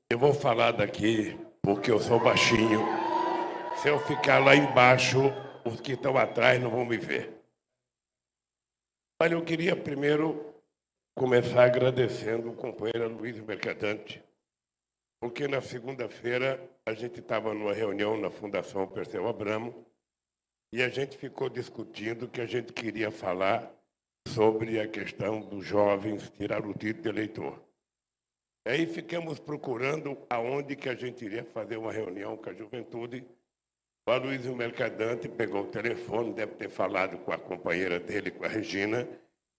Eu vou falar daqui porque eu sou baixinho. Se eu ficar lá embaixo, os que estão atrás não vão me ver. Olha, eu queria primeiro começar agradecendo o companheiro Luiz Mercadante, porque na segunda-feira a gente estava numa reunião na Fundação Perseu Abramo e a gente ficou discutindo que a gente queria falar sobre a questão dos jovens tirar o título de eleitor. Aí ficamos procurando aonde que a gente iria fazer uma reunião com a juventude. O Aloysio Mercadante pegou o telefone, deve ter falado com a companheira dele, com a Regina,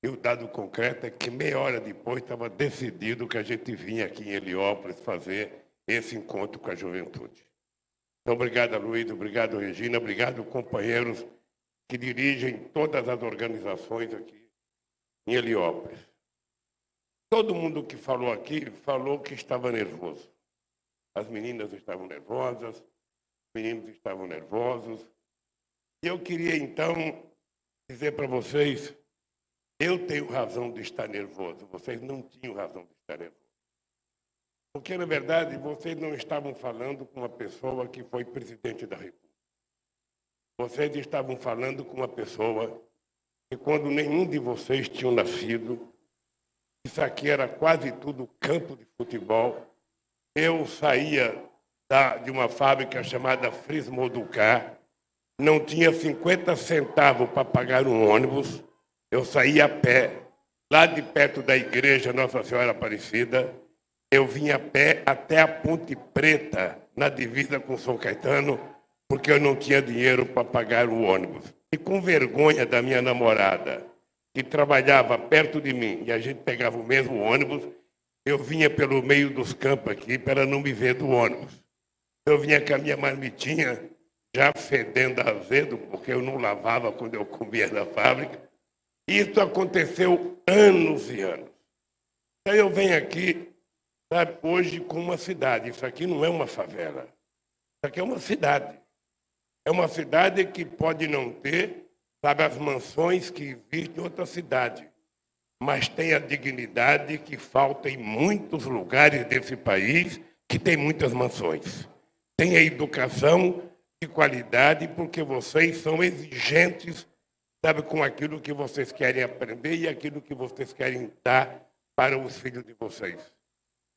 e o dado concreto é que meia hora depois estava decidido que a gente vinha aqui em Heliópolis fazer esse encontro com a juventude. Então, obrigado, Aloysio, obrigado, Regina, obrigado, companheiros que dirigem todas as organizações aqui em Heliópolis. Todo mundo que falou aqui falou que estava nervoso. As meninas estavam nervosas, os meninos estavam nervosos. E eu queria, então, dizer para vocês, eu tenho razão de estar nervoso, vocês não tinham razão de estar nervoso. Porque, na verdade, vocês não estavam falando com uma pessoa que foi presidente da República. Vocês estavam falando com uma pessoa que, quando nenhum de vocês tinha nascido, isso aqui era quase tudo campo de futebol. Eu saía de uma fábrica chamada Frismoducar, não tinha 50 centavos para pagar um ônibus, eu saía a pé, lá de perto da igreja Nossa Senhora Aparecida, eu vinha a pé até a Ponte Preta, na divisa com São Caetano, porque eu não tinha dinheiro para pagar o ônibus. E com vergonha da minha namorada, que trabalhava perto de mim, e a gente pegava o mesmo ônibus, eu vinha pelo meio dos campos aqui para não me ver do ônibus. Eu vinha com a minha marmitinha, já fedendo a azedo, porque eu não lavava quando eu comia na fábrica. Isso aconteceu anos e anos. Então eu venho aqui, sabe, hoje com uma cidade. Isso aqui não é uma favela. Isso aqui é uma cidade. É uma cidade que pode não ter, sabe, as mansões que existem em outra cidade, mas tem a dignidade que falta em muitos lugares desse país, que tem muitas mansões. Tem a educação de qualidade, porque vocês são exigentes, sabe, com aquilo que vocês querem aprender e aquilo que vocês querem dar para os filhos de vocês.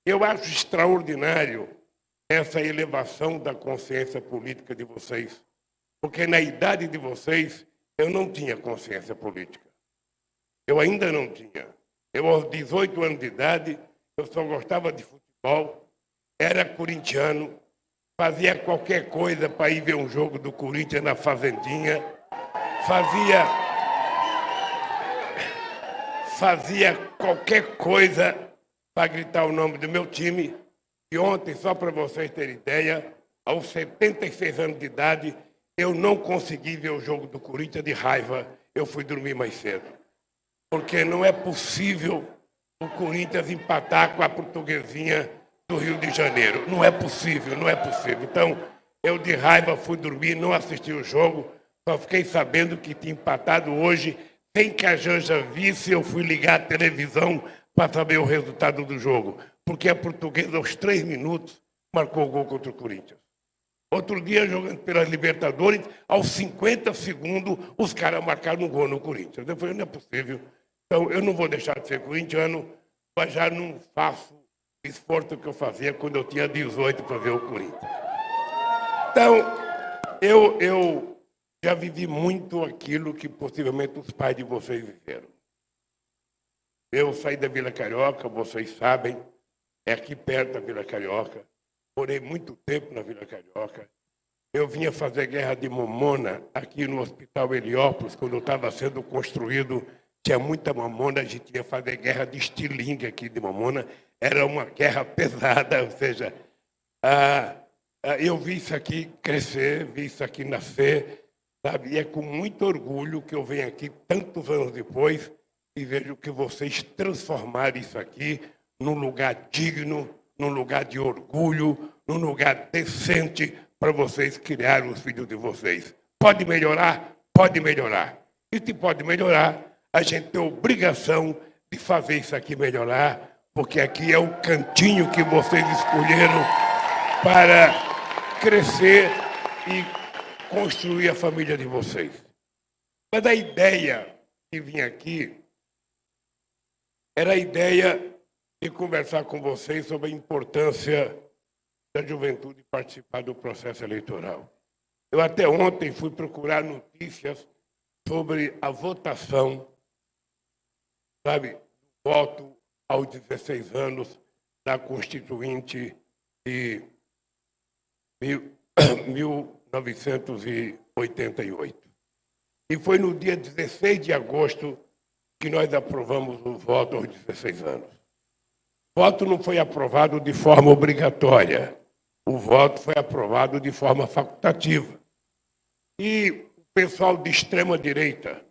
Eu acho extraordinário essa elevação da consciência política de vocês, porque na idade de vocês eu não tinha consciência política. Eu ainda não tinha. Eu, aos 18 anos de idade, eu só gostava de futebol, era corintiano, fazia qualquer coisa para ir ver um jogo do Corinthians na Fazendinha, fazia qualquer coisa para gritar o nome do meu time. E ontem, só para vocês terem ideia, aos 76 anos de idade, eu não consegui ver o jogo do Corinthians de raiva, eu fui dormir mais cedo. Porque não é possível o Corinthians empatar com a Portuguesinha do Rio de Janeiro. Não é possível, não é possível. Então, eu de raiva fui dormir, não assisti o jogo, só fiquei sabendo que tinha empatado hoje, sem que a Janja visse, eu fui ligar a televisão para saber o resultado do jogo. Porque a Portuguesa, aos 3 minutos, marcou o gol contra o Corinthians. Outro dia, jogando pelas Libertadores, aos 50 segundos, os caras marcaram um gol no Corinthians. Eu falei, não é possível. Então, eu não vou deixar de ser corintiano, mas já não faço o esforço que eu fazia quando eu tinha 18 para ver o Corinthians. Então, eu já vivi muito aquilo que possivelmente os pais de vocês viveram. Eu saí da Vila Carioca, vocês sabem, é aqui perto da Vila Carioca. Morei muito tempo na Vila Carioca. Eu vinha fazer guerra de mamona aqui no Hospital Heliópolis, quando estava sendo construído, tinha muita mamona, a gente ia fazer guerra de estilingue aqui de mamona. Era uma guerra pesada, ou seja, eu vi isso aqui crescer, vi isso aqui nascer, sabe? E é com muito orgulho que eu venho aqui, tantos anos depois, e vejo que vocês transformaram isso aqui num lugar digno, num lugar de orgulho, num lugar decente para vocês criarem os filhos de vocês. Pode melhorar? Pode melhorar. E se pode melhorar, a gente tem a obrigação de fazer isso aqui melhorar, porque aqui é o cantinho que vocês escolheram para crescer e construir a família de vocês. Mas a ideia de vir aqui era a ideia de conversar com vocês sobre a importância da juventude participar do processo eleitoral. Eu até ontem fui procurar notícias sobre a votação, sabe, do voto aos 16 anos da Constituinte de 1988. E foi no dia 16 de agosto que nós aprovamos o voto aos 16 anos. O voto não foi aprovado de forma obrigatória. O voto foi aprovado de forma facultativa. E o pessoal de extrema-direita,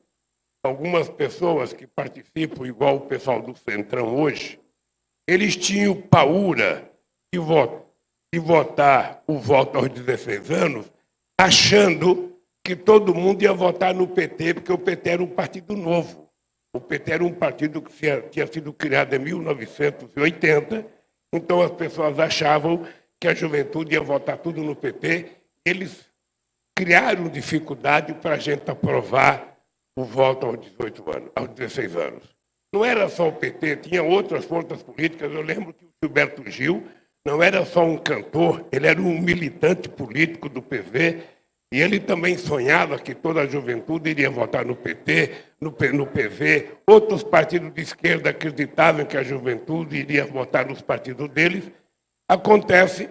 algumas pessoas que participam, igual o pessoal do Centrão hoje, eles tinham paura de votar o voto aos 16 anos, achando que todo mundo ia votar no PT, porque o PT era um partido novo. O PT era um partido que tinha sido criado em 1980, então as pessoas achavam que a juventude ia votar tudo no PT. Eles criaram dificuldade para a gente aprovar o voto aos 18 anos, aos 16 anos. Não era só o PT, tinha outras forças políticas. Eu lembro que o Gilberto Gil não era só um cantor, ele era um militante político do PV, e ele também sonhava que toda a juventude iria votar no PT, no PV. Outros partidos de esquerda acreditavam que a juventude iria votar nos partidos deles. Acontece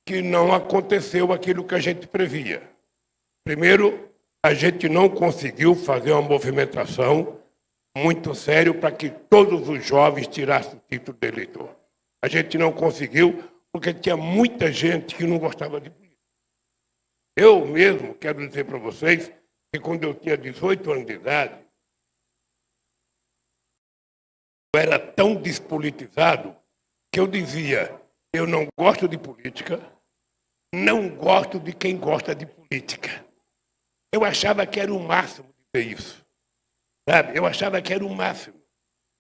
que não aconteceu aquilo que a gente previa. Primeiro, a gente não conseguiu fazer uma movimentação muito séria para que todos os jovens tirassem o título de eleitor. A gente não conseguiu porque tinha muita gente que não gostava de política. Eu mesmo quero dizer para vocês que quando eu tinha 18 anos de idade, eu era tão despolitizado que eu dizia: eu não gosto de política, não gosto de quem gosta de política. Eu achava que era o máximo dizer isso. Sabe? Eu achava que era o máximo.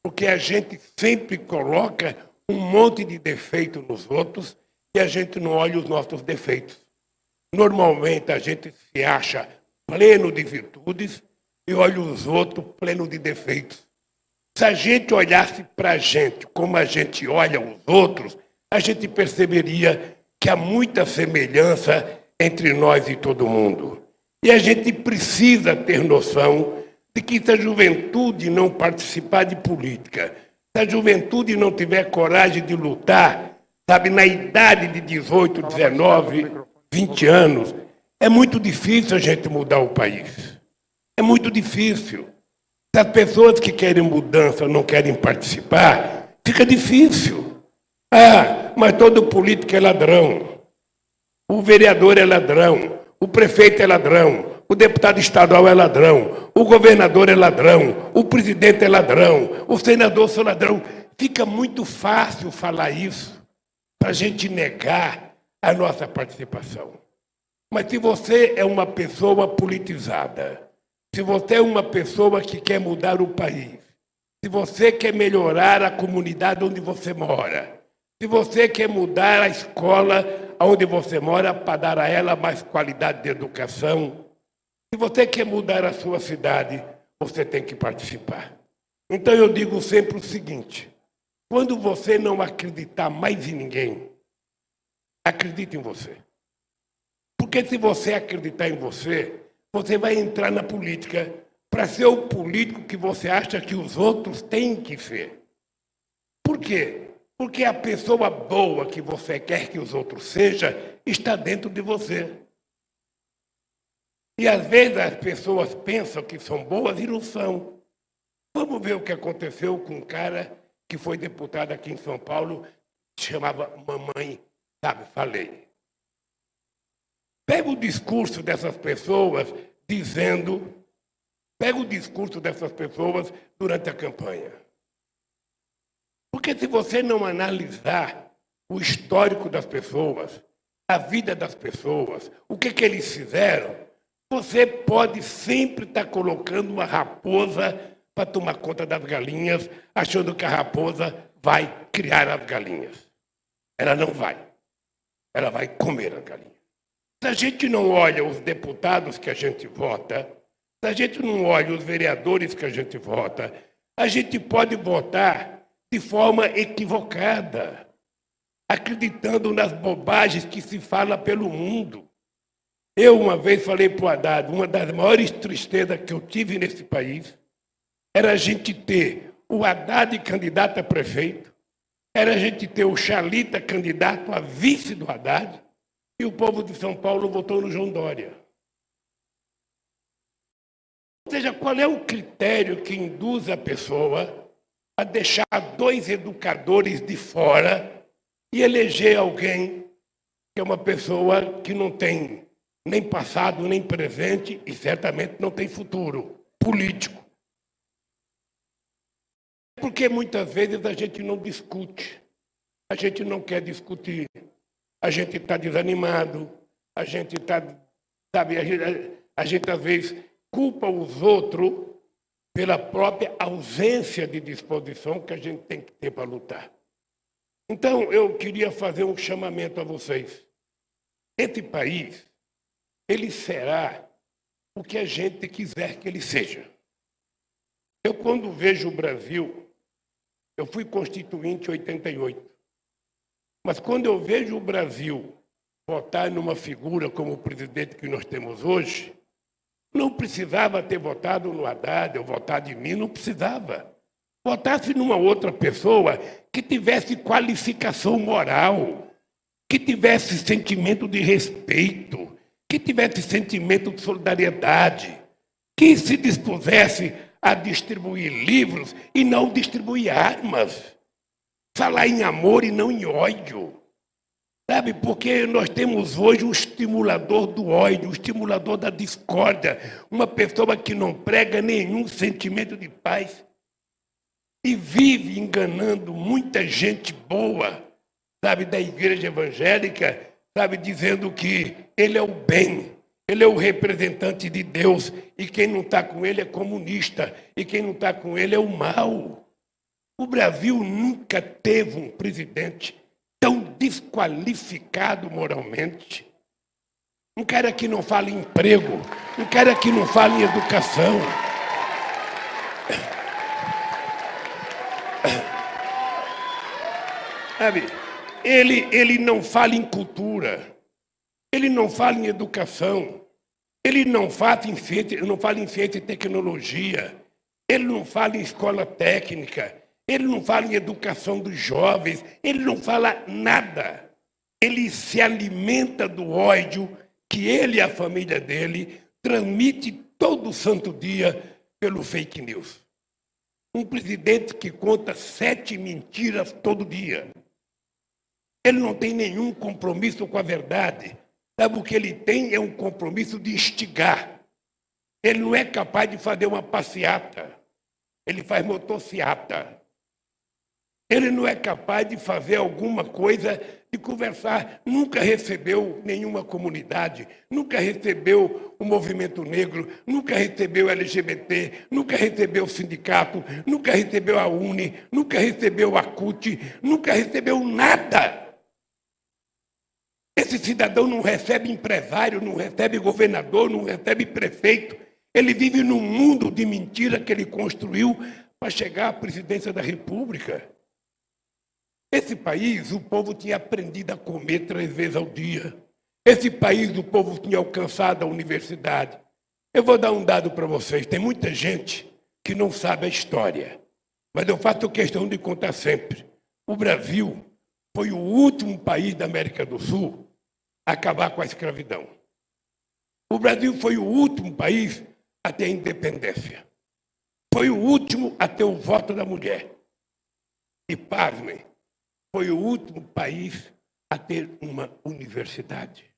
Porque a gente sempre coloca um monte de defeito nos outros e a gente não olha os nossos defeitos. Normalmente a gente se acha pleno de virtudes e olha os outros pleno de defeitos. Se a gente olhasse para a gente como a gente olha os outros, a gente perceberia que há muita semelhança entre nós e todo mundo. E a gente precisa ter noção de que se a juventude não participar de política, se a juventude não tiver coragem de lutar, sabe, na idade de 18, 19, 20 anos, é muito difícil a gente mudar o país. É muito difícil. Se as pessoas que querem mudança não querem participar, fica difícil. Ah, mas todo político é ladrão. O vereador é ladrão. O prefeito é ladrão. O deputado estadual é ladrão. O governador é ladrão. O presidente é ladrão. O senador é ladrão. Fica muito fácil falar isso para a gente negar a nossa participação. Mas se você é uma pessoa politizada, se você é uma pessoa que quer mudar o país, se você quer melhorar a comunidade onde você mora, se você quer mudar a escola onde você mora para dar a ela mais qualidade de educação, se você quer mudar a sua cidade, você tem que participar. Então eu digo sempre o seguinte: quando você não acreditar mais em ninguém, acredite em você. Porque se você acreditar em você, você vai entrar na política para ser o político que você acha que os outros têm que ser. Por quê? Porque a pessoa boa que você quer que os outros sejam está dentro de você. E às vezes as pessoas pensam que são boas e não são. Vamos ver o que aconteceu com um cara que foi deputado aqui em São Paulo, que chamava Mamãe, sabe, falei. Pega o discurso dessas pessoas dizendo, pega o discurso dessas pessoas durante a campanha. Porque se você não analisar o histórico das pessoas, a vida das pessoas, o que eles fizeram, você pode sempre estar colocando uma raposa para tomar conta das galinhas, achando que a raposa vai criar as galinhas. Ela não vai. Ela vai comer as galinhas. Se a gente não olha os deputados que a gente vota, se a gente não olha os vereadores que a gente vota, a gente pode votar de forma equivocada, acreditando nas bobagens que se fala pelo mundo. Eu uma vez falei para o Haddad, uma das maiores tristezas que eu tive nesse país era a gente ter o Haddad candidato a prefeito, era a gente ter o Chalita candidato a vice do Haddad, e o povo de São Paulo votou no João Dória. Ou seja, qual é o critério que induz a pessoa a deixar dois educadores de fora e eleger alguém que é uma pessoa que não tem nem passado, nem presente e certamente não tem futuro político? Porque muitas vezes a gente não discute, a gente não quer discutir, a gente está desanimado, a gente está, sabe, a gente às vezes culpa os outros pela própria ausência de disposição que a gente tem que ter para lutar. Então, eu queria fazer um chamamento a vocês. Esse país, ele será o que a gente quiser que ele seja. Eu, quando vejo o Brasil, eu fui constituinte em 88, mas quando eu vejo o Brasil votar numa figura como o presidente que nós temos hoje, não precisava ter votado no Haddad ou votado em mim, não precisava. Votasse numa outra pessoa que tivesse qualificação moral, que tivesse sentimento de respeito, que tivesse sentimento de solidariedade, que se dispusesse a distribuir livros e não distribuir armas, falar em amor e não em ódio. Sabe, porque nós temos hoje um estimulador do ódio, um estimulador da discórdia, uma pessoa que não prega nenhum sentimento de paz e vive enganando muita gente boa, sabe, da igreja evangélica, sabe, dizendo que ele é o bem, ele é o representante de Deus e quem não está com ele é comunista e quem não está com ele é o mal. O Brasil nunca teve um presidente tão desqualificado moralmente, um cara que não fala em emprego, um cara que não fala em educação. Sabe, ele não fala em cultura, ele não fala em educação, ele não fala em ciência e tecnologia, ele não fala em escola técnica, ele não fala em educação dos jovens, ele não fala nada. Ele se alimenta do ódio que ele e a família dele transmite todo santo dia pelo fake news. Um presidente que conta 7 mentiras todo dia. Ele não tem nenhum compromisso com a verdade. Sabe, o que ele tem é um compromisso de instigar. Ele não é capaz de fazer uma passeata. Ele faz motociata. Ele não é capaz de fazer alguma coisa, de conversar. Nunca recebeu nenhuma comunidade, nunca recebeu o movimento negro, nunca recebeu o LGBT, nunca recebeu o sindicato, nunca recebeu a UNE, nunca recebeu a CUT, nunca recebeu nada. Esse cidadão não recebe empresário, não recebe governador, não recebe prefeito. Ele vive num mundo de mentira que ele construiu para chegar à presidência da República. Esse país, o povo tinha aprendido a comer 3 vezes ao dia. Esse país, o povo tinha alcançado a universidade. Eu vou dar um dado para vocês. Tem muita gente que não sabe a história, mas eu faço questão de contar sempre. O Brasil foi o último país da América do Sul a acabar com a escravidão. O Brasil foi o último país a ter a independência. Foi o último a ter o voto da mulher. E, pasmem, foi o último país a ter uma universidade.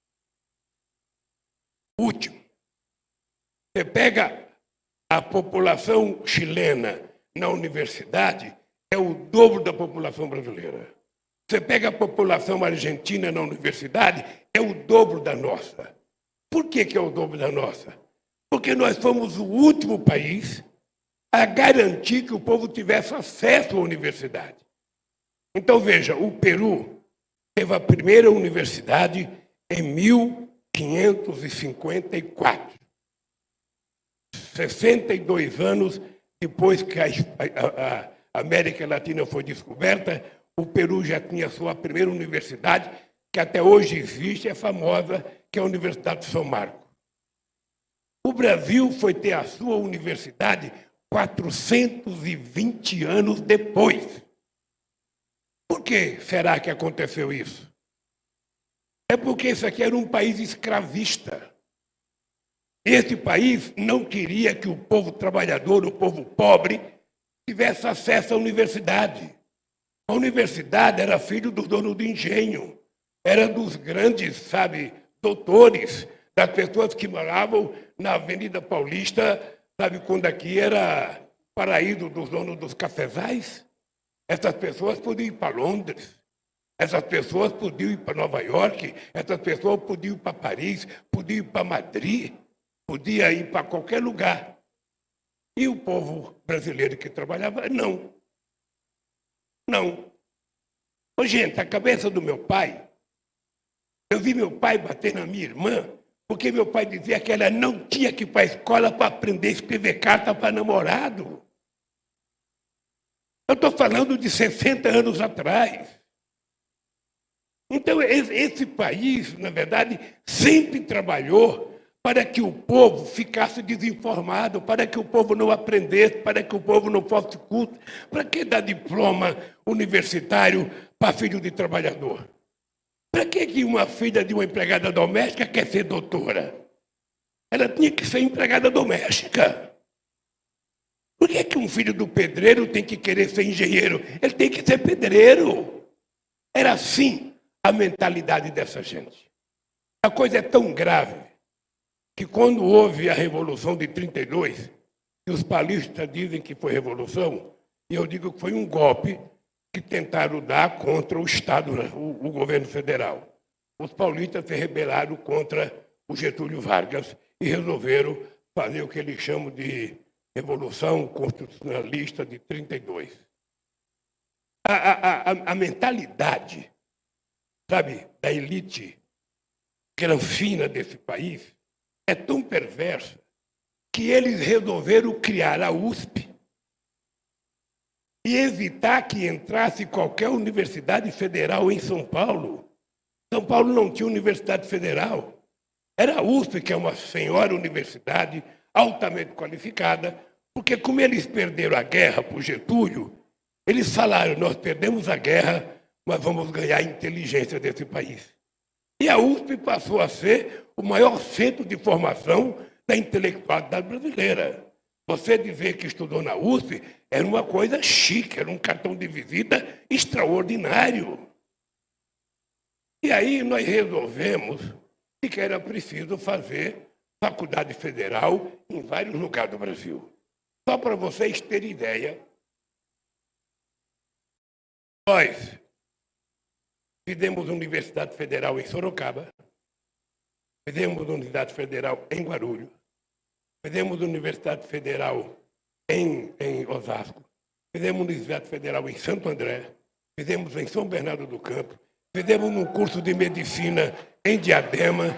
Último. Você pega a população chilena na universidade, é o dobro da população brasileira. Você pega a população argentina na universidade, é o dobro da nossa. Por que é o dobro da nossa? Porque nós fomos o último país a garantir que o povo tivesse acesso à universidade. Então, veja, o Peru teve a primeira universidade em 1554. 62 anos depois que a América Latina foi descoberta, o Peru já tinha sua primeira universidade, que até hoje existe, é famosa, que é a Universidade de São Marcos. O Brasil foi ter a sua universidade 420 anos depois. Por que será que aconteceu isso? É porque esse aqui era um país escravista. Esse país não queria que o povo trabalhador, o povo pobre, tivesse acesso à universidade. A universidade era filho do dono do engenho, era dos grandes, sabe, doutores, das pessoas que moravam na Avenida Paulista, sabe, quando aqui era paraíso dos donos dos cafezais. Essas pessoas podiam ir para Londres, essas pessoas podiam ir para Nova York, essas pessoas podiam ir para Paris, podiam ir para Madrid, podia ir para qualquer lugar. E o povo brasileiro que trabalhava, não. Não. Ô, gente, a cabeça do meu pai, eu vi meu pai bater na minha irmã, porque meu pai dizia que ela não tinha que ir para a escola para aprender a escrever carta para namorado. Eu estou falando de 60 anos atrás. Então, esse país, na verdade, sempre trabalhou para que o povo ficasse desinformado, para que o povo não aprendesse, para que o povo não fosse culto. Para que dar diploma universitário para filho de trabalhador? Para que uma filha de uma empregada doméstica quer ser doutora? Ela tinha que ser empregada doméstica. Por que um filho do pedreiro tem que querer ser engenheiro? Ele tem que ser pedreiro. Era assim a mentalidade dessa gente. A coisa é tão grave que quando houve a Revolução de 32, e os paulistas dizem que foi revolução, e eu digo que foi um golpe que tentaram dar contra o Estado, o governo federal. Os paulistas se rebelaram contra o Getúlio Vargas e resolveram fazer o que eles chamam de Revolução Constitucionalista de 32. A mentalidade, sabe, da elite granfina desse país é tão perversa que eles resolveram criar a USP e evitar que entrasse qualquer universidade federal em São Paulo. São Paulo não tinha universidade federal. Era a USP, que é uma senhora universidade altamente qualificada, porque como eles perderam a guerra por Getúlio, eles falaram, nós perdemos a guerra, mas vamos ganhar a inteligência desse país. E a USP passou a ser o maior centro de formação da intelectualidade brasileira. Você dizer que estudou na USP era uma coisa chique, era um cartão de visita extraordinário. E aí nós resolvemos que era preciso fazer faculdade federal em vários lugares do Brasil. Só para vocês terem ideia, nós fizemos Universidade Federal em Sorocaba, fizemos Universidade Federal em Guarulhos, fizemos Universidade Federal em Osasco, fizemos Universidade Federal em Santo André, fizemos em São Bernardo do Campo, fizemos um curso de medicina em Diadema,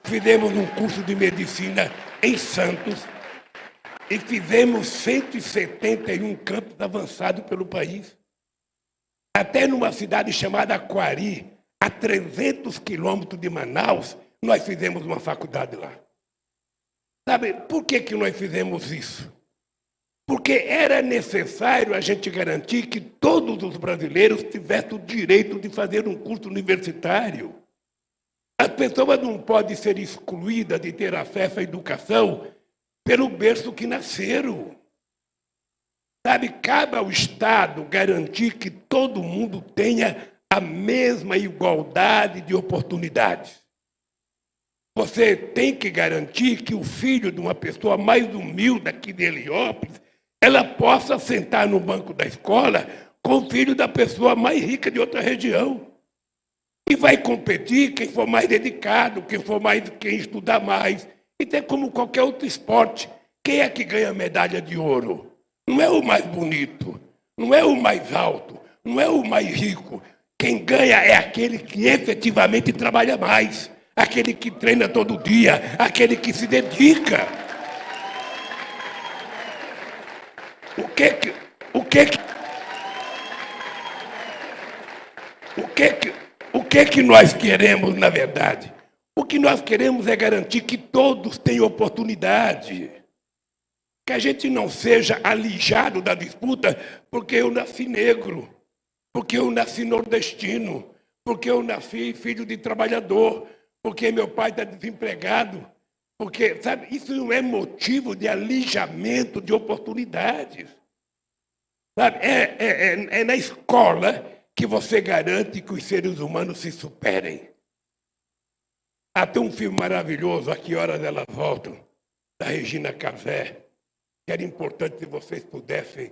fizemos um curso de medicina em Santos e fizemos 171 campos avançados pelo país. Até numa cidade chamada Aquari, a 300 quilômetros de Manaus, nós fizemos uma faculdade lá. Sabe por que nós fizemos isso? Porque era necessário a gente garantir que todos os brasileiros tivessem o direito de fazer um curso universitário. As pessoas não podem ser excluídas de ter acesso à educação pelo berço que nasceram. Sabe, cabe ao Estado garantir que todo mundo tenha a mesma igualdade de oportunidades. Você tem que garantir que o filho de uma pessoa mais humilde aqui de Heliópolis, ela possa sentar no banco da escola com o filho da pessoa mais rica de outra região. E vai competir quem for mais dedicado, quem estudar mais. E tem como qualquer outro esporte. Quem é que ganha medalha de ouro? Não é o mais bonito, não é o mais alto, não é o mais rico. Quem ganha é aquele que efetivamente trabalha mais, aquele que treina todo dia, aquele que se dedica. O que nós queremos, na verdade? O que nós queremos é garantir que todos tenham oportunidade. Que a gente não seja alijado da disputa porque eu nasci negro, porque eu nasci nordestino, porque eu nasci filho de trabalhador, porque meu pai está desempregado. Porque, sabe, isso não é motivo de alijamento de oportunidades. Sabe? É na escola que você garante que os seres humanos se superem. Há até um filme maravilhoso, A Que Horas Elas Voltam, da Regina Casé, que era importante se vocês pudessem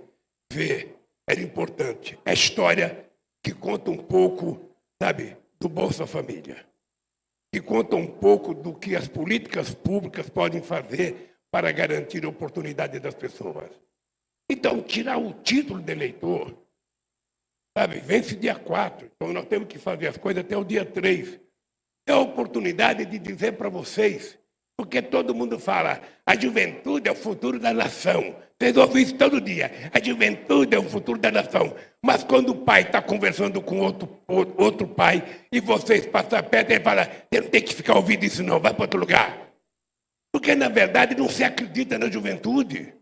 ver. Era importante. É a história que conta um pouco, sabe, do Bolsa Família. Que conta um pouco do que as políticas públicas podem fazer para garantir a oportunidade das pessoas. Então, tirar o título de eleitor, sabe, vence dia 4, então nós temos que fazer as coisas até o dia 3. É a oportunidade de dizer para vocês, porque todo mundo fala, a juventude é o futuro da nação. Vocês ouvem isso todo dia, a juventude é o futuro da nação. Mas quando o pai está conversando com outro pai e vocês passam perto, ele fala, você não tem que ficar ouvindo isso não, vai para outro lugar. Porque, na verdade, não se acredita na juventude.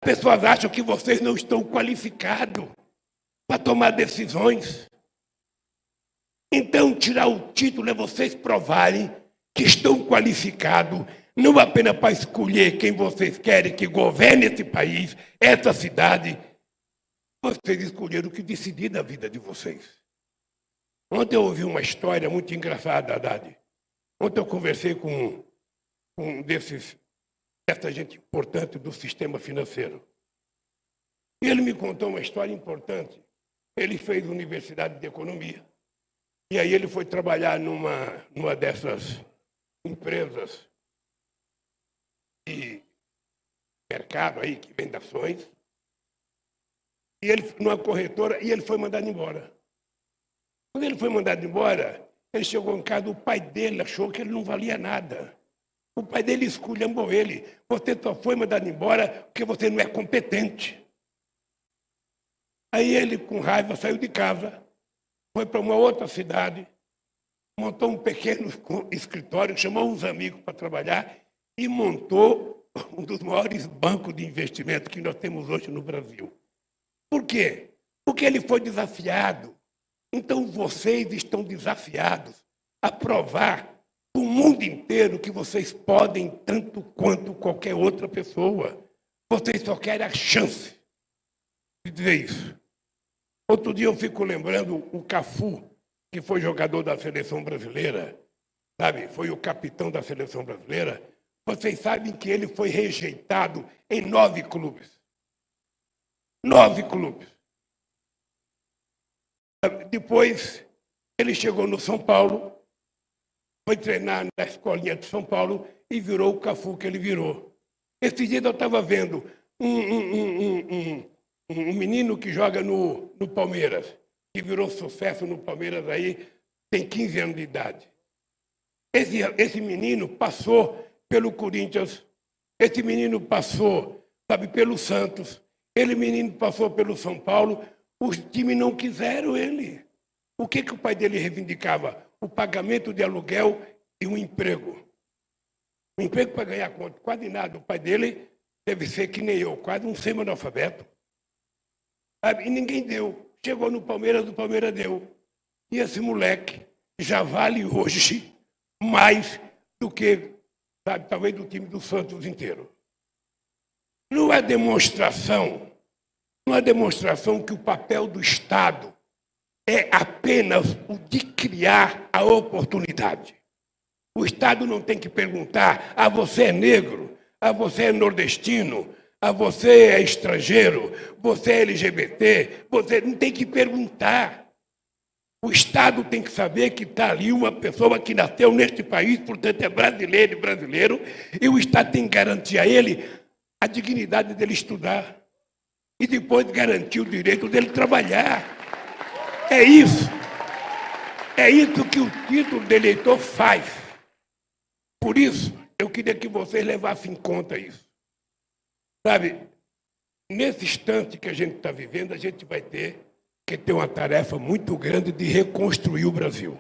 As pessoas acham que vocês não estão qualificados para tomar decisões. Então, tirar o título é vocês provarem que estão qualificados, não apenas para escolher quem vocês querem que governe esse país, essa cidade. Vocês escolheram o que decidir da vida de vocês. Ontem eu ouvi uma história muito engraçada, Haddad. Ontem eu conversei com dessa gente importante do sistema financeiro. E ele me contou uma história importante. Ele fez universidade de economia. E aí ele foi trabalhar numa dessas empresas de mercado aí, que vende ações. E ele, numa corretora, e ele foi mandado embora. Quando ele foi mandado embora, ele chegou em casa, o pai dele achou que ele não valia nada. O pai dele esculhambou ele. Você só foi mandado embora porque você não é competente. Aí ele, com raiva, saiu de casa, foi para uma outra cidade, montou um pequeno escritório, chamou uns amigos para trabalhar e montou um dos maiores bancos de investimento que nós temos hoje no Brasil. Por quê? Porque ele foi desafiado. Então vocês estão desafiados a provar para o mundo inteiro que vocês podem tanto quanto qualquer outra pessoa. Vocês só querem a chance de dizer isso. Outro dia eu fico lembrando o Cafu, que foi jogador da seleção brasileira, sabe? Foi o capitão da seleção brasileira. Vocês sabem que ele foi rejeitado em 9 clubes. 9 clubes. Depois, ele chegou no São Paulo, foi treinar na escolinha de São Paulo e virou o Cafu que ele virou. Esse dia eu estava vendo um menino que joga no Palmeiras, que virou sucesso no Palmeiras aí, tem 15 anos de idade. Esse menino passou pelo Corinthians, esse menino passou, sabe, pelo Santos, esse menino passou pelo São Paulo, os times não quiseram ele. O que o pai dele reivindicava? O pagamento de aluguel e um emprego. Um emprego para ganhar conta, quase nada. O pai dele deve ser que nem eu, quase um semi-analfabeto. E ninguém deu. Chegou no Palmeiras, o Palmeiras deu. E esse moleque já vale hoje mais do que, sabe, talvez do time do Santos inteiro. Não é demonstração que o papel do Estado é apenas o de criar a oportunidade. O Estado não tem que perguntar, você é negro, você é nordestino, você é estrangeiro, você é LGBT, você não tem que perguntar. O Estado tem que saber que está ali uma pessoa que nasceu neste país, portanto é brasileiro e brasileiro, e o Estado tem que garantir a ele a dignidade dele estudar. e depois garantir o direito dele trabalhar. É isso. É isso que o título de eleitor faz. Por isso, eu queria que vocês levassem em conta isso. Sabe, nesse instante que a gente está vivendo, a gente vai ter que ter uma tarefa muito grande de reconstruir o Brasil.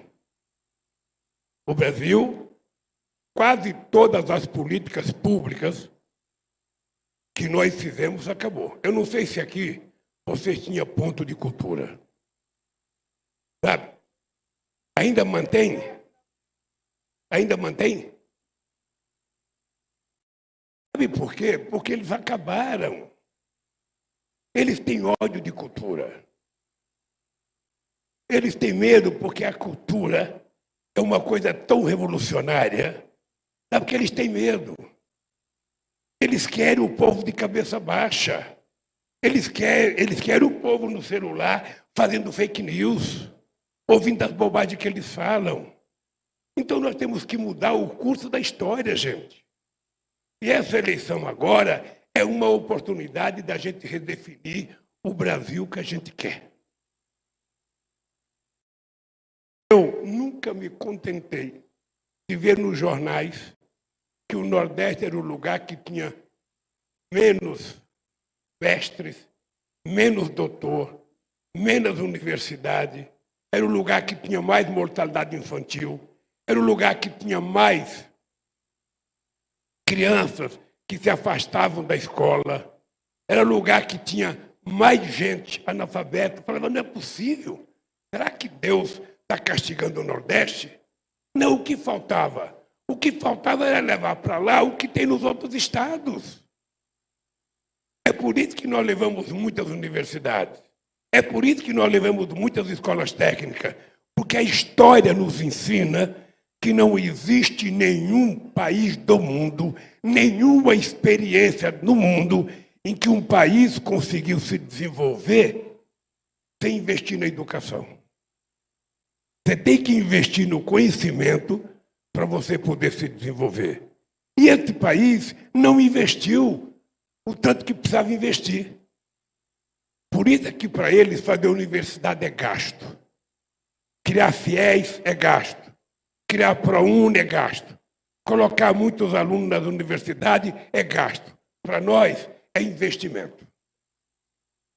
O Brasil, quase todas as políticas públicas que nós fizemos, acabou. Eu não sei se aqui vocês tinham ponto de cultura. Sabe? Ainda mantém? Ainda mantém? Sabe por quê? Porque eles acabaram. Eles têm ódio de cultura. Eles têm medo porque a cultura é uma coisa tão revolucionária. Sabe porque eles têm medo? Eles querem o povo de cabeça baixa. Eles querem o povo no celular fazendo fake news, ouvindo as bobagens que eles falam. Então nós temos que mudar o curso da história, gente. E essa eleição agora é uma oportunidade da gente redefinir o Brasil que a gente quer. Eu nunca me contentei de ver nos jornais que o Nordeste era o lugar que tinha menos mestres, menos doutor, menos universidade, era o lugar que tinha mais mortalidade infantil, era o lugar que tinha mais crianças que se afastavam da escola, era o lugar que tinha mais gente analfabeta. Eu falava, não é possível. Será que Deus está castigando o Nordeste? Não, o que faltava? O que faltava era levar para lá o que tem nos outros estados. É por isso que nós levamos muitas universidades. É por isso que nós levamos muitas escolas técnicas. Porque a história nos ensina que não existe nenhum país do mundo, nenhuma experiência no mundo em que um país conseguiu se desenvolver sem investir na educação. Você tem que investir no conhecimento para você poder se desenvolver. E esse país não investiu o tanto que precisava investir. Por isso é que para eles fazer universidade é gasto. Criar fiéis é gasto. Criar ProUni é gasto. Colocar muitos alunos nas universidades é gasto. Para nós é investimento.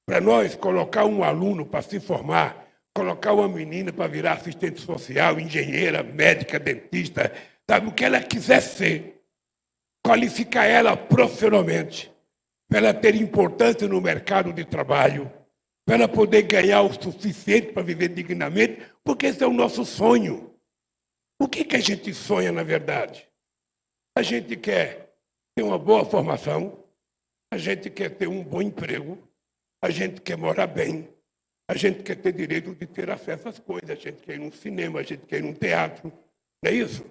Para nós, colocar um aluno para se formar, colocar uma menina para virar assistente social, engenheira, médica, dentista, sabe o que ela quiser ser, qualificar ela profissionalmente, para ela ter importância no mercado de trabalho, para ela poder ganhar o suficiente para viver dignamente, porque esse é o nosso sonho. O que a gente sonha, na verdade? A gente quer ter uma boa formação, a gente quer ter um bom emprego, a gente quer morar bem, a gente quer ter direito de ter acesso às coisas, a gente quer ir num cinema, a gente quer ir num teatro, não é isso?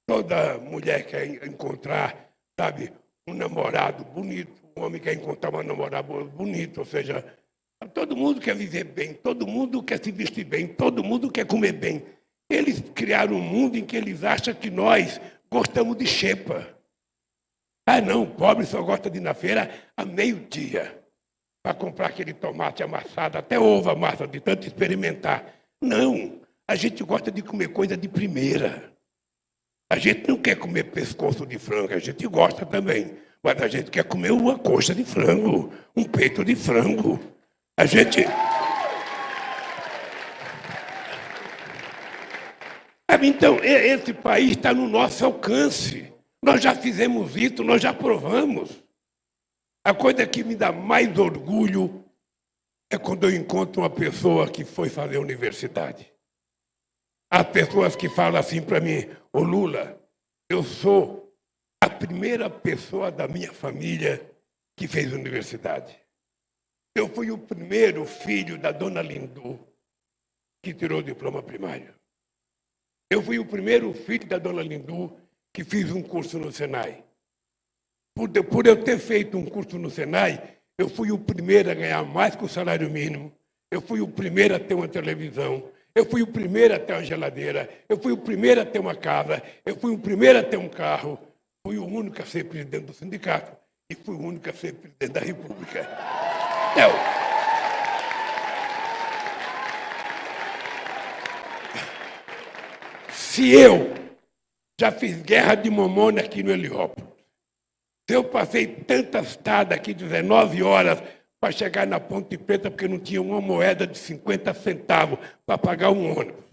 Toda mulher quer encontrar, sabe, um namorado bonito, um homem quer encontrar uma namorada bonita, ou seja, todo mundo quer viver bem, todo mundo quer se vestir bem, todo mundo quer comer bem. Eles criaram um mundo em que eles acham que nós gostamos de xepa. Ah, não, o pobre só gosta de ir na feira a meio-dia para comprar aquele tomate amassado, até ovo amassa, de tanto experimentar. Não, a gente gosta de comer coisa de primeira. A gente não quer comer pescoço de frango, a gente gosta também, mas a gente quer comer uma coxa de frango, um peito de frango. A gente... Então, esse país está no nosso alcance. Nós já fizemos isso, nós já provamos. A coisa que me dá mais orgulho é quando eu encontro uma pessoa que foi fazer universidade. As pessoas que falam assim para mim, ô Lula, eu sou a primeira pessoa da minha família que fez universidade. Eu fui o primeiro filho da dona Lindu que tirou o diploma primário. Eu fui o primeiro filho da dona Lindu que fiz um curso no Senai. Por eu ter feito um curso no Senai, eu fui o primeiro a ganhar mais que o salário mínimo. Eu fui o primeiro a ter uma televisão. Eu fui o primeiro a ter uma geladeira. Eu fui o primeiro a ter uma casa. Eu fui o primeiro a ter um carro. Fui o único a ser presidente do sindicato. E fui o único a ser presidente da República. Se eu já fiz guerra de mamona aqui no Heliópolis, se eu passei tantas estradas aqui, 19 horas, para chegar na Ponte Preta, porque não tinha uma moeda de 50 centavos para pagar um ônibus.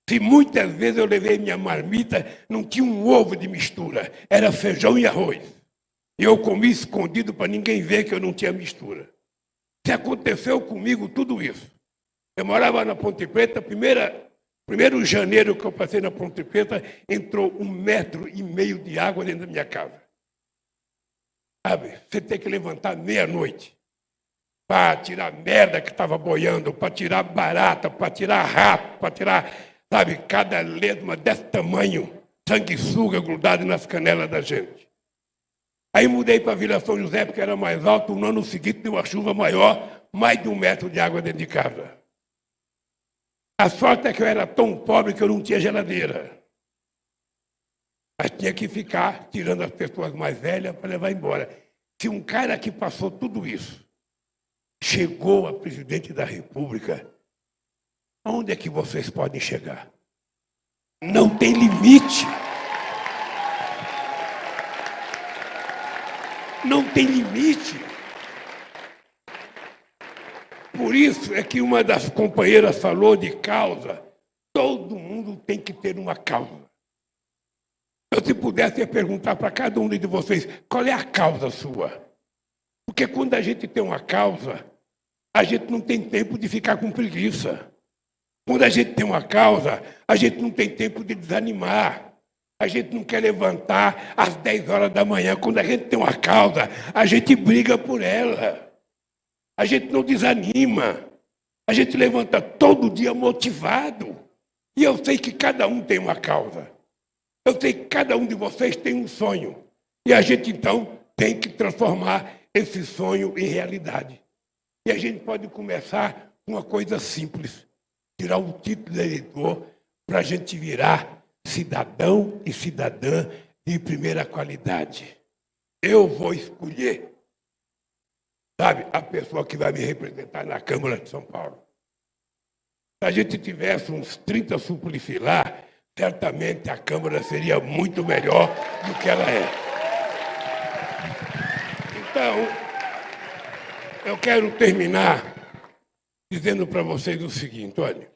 Se muitas vezes eu levei minha marmita, não tinha um ovo de mistura, era feijão e arroz. E eu comi escondido para ninguém ver que eu não tinha mistura. Se aconteceu comigo tudo isso. Eu morava na Ponte Preta, primeiro janeiro que eu passei na Ponte Preta, entrou 1,5 metros de água dentro da minha casa. Sabe, você tem que levantar meia-noite para tirar merda que estava boiando, para tirar barata, para tirar rato, para tirar, sabe, cada lesma desse tamanho, sanguessuga grudado nas canelas da gente. Aí mudei para Vila São José, porque era mais alto, no ano seguinte deu uma chuva maior, mais de 1 metro de água dentro de casa. A sorte é que eu era tão pobre que eu não tinha geladeira. Mas tinha que ficar tirando as pessoas mais velhas para levar embora. Se um cara que passou tudo isso chegou a presidente da República, aonde é que vocês podem chegar? Não tem limite. Não tem limite. Por isso é que uma das companheiras falou de causa. Todo mundo tem que ter uma causa. Eu, se pudesse, perguntar para cada um de vocês, qual é a causa sua? Porque quando a gente tem uma causa, a gente não tem tempo de ficar com preguiça. Quando a gente tem uma causa, a gente não tem tempo de desanimar. A gente não quer levantar às 10 horas da manhã. Quando a gente tem uma causa, a gente briga por ela. A gente não desanima. A gente levanta todo dia motivado. E eu sei que cada um tem uma causa. Eu sei que cada um de vocês tem um sonho. E a gente, então, tem que transformar esse sonho em realidade. E a gente pode começar com uma coisa simples. Tirar o título de eleitor para a gente virar cidadão e cidadã de primeira qualidade. Eu vou escolher, sabe, a pessoa que vai me representar na Câmara de São Paulo. Se a gente tivesse uns 30 suplícios lá, certamente a Câmara seria muito melhor do que ela é. Então, eu quero terminar dizendo para vocês o seguinte, olha,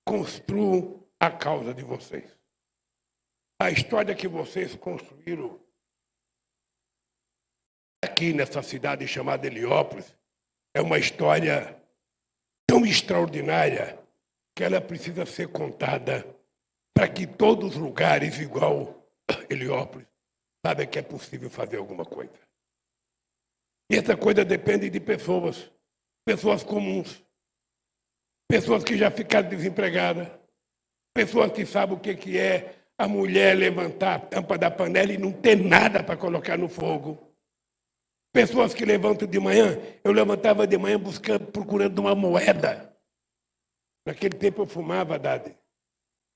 construam a causa de vocês. A história que vocês construíram aqui nessa cidade chamada Heliópolis é uma história tão extraordinária que ela precisa ser contada para que todos os lugares, igual Heliópolis, saibam que é possível fazer alguma coisa. E essa coisa depende de pessoas comuns, pessoas que já ficaram desempregadas, pessoas que sabem o que é a mulher levantar a tampa da panela e não ter nada para colocar no fogo. Pessoas que levantam de manhã, eu levantava de manhã procurando uma moeda. Naquele tempo eu fumava, Dade.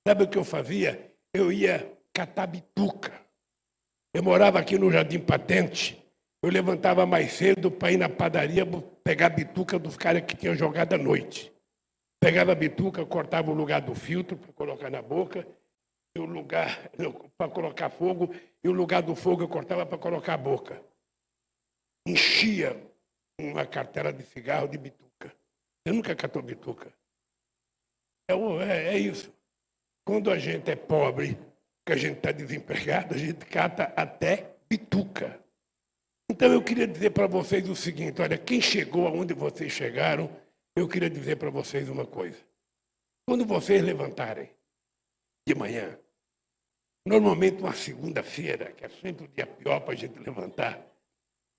Sabe o que eu fazia? Eu ia catar bituca. Eu morava aqui no Jardim Patente. Eu levantava mais cedo para ir na padaria pegar a bituca dos caras que tinham jogado à noite. Pegava a bituca, cortava o lugar do filtro para colocar na boca, e o lugar para colocar fogo, e o lugar do fogo eu cortava para colocar a boca. Enchia uma cartela de cigarro de bituca. Você nunca catou bituca? É isso. Quando a gente é pobre, que a gente está desempregado, a gente cata até bituca. Então eu queria dizer para vocês o seguinte, olha, quem chegou aonde vocês chegaram, eu queria dizer para vocês uma coisa. Quando vocês levantarem de manhã, normalmente uma segunda-feira, que é sempre o dia pior para a gente levantar,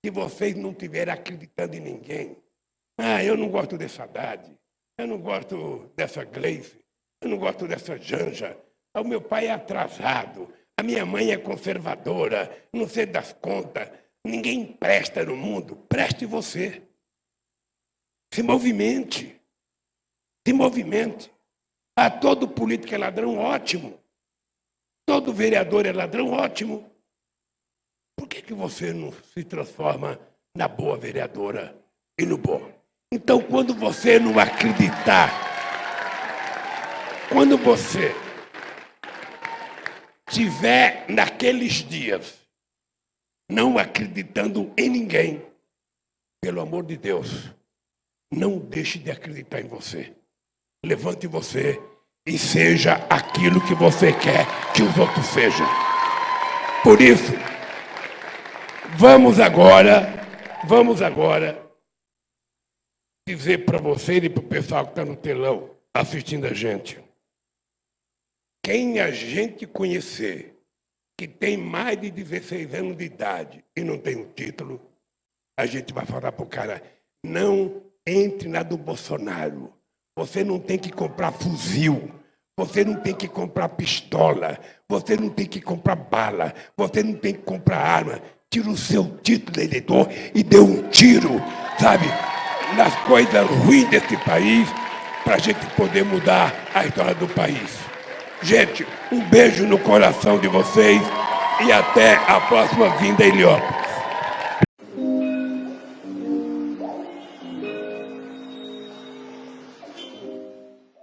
se vocês não estiverem acreditando em ninguém, eu não gosto dessa Haddad, eu não gosto dessa Gleice, eu não gosto dessa Janja, o meu pai é atrasado, a minha mãe é conservadora, não sei das contas, ninguém presta no mundo, preste você. Se movimente. Se movimente. Todo político é ladrão, ótimo. Todo vereador é ladrão, ótimo. Por que você não se transforma na boa vereadora e no bom. Então, quando você não acreditar, quando você estiver naqueles dias não acreditando em ninguém, pelo amor de Deus, não deixe de acreditar em você. Levante você e seja aquilo que você quer que os outros sejam. Por isso, vamos agora dizer para você e para o pessoal que está no telão assistindo a gente. Quem a gente conhecer que tem mais de 16 anos de idade e não tem um título, a gente vai falar para o cara, não entre na do Bolsonaro. Você não tem que comprar fuzil, você não tem que comprar pistola, você não tem que comprar bala, você não tem que comprar arma. Tira o seu título de eleitor e dê um tiro, sabe, nas coisas ruins desse país, para a gente poder mudar a história do país. Gente, um beijo no coração de vocês e até a próxima vinda em Heliópolis.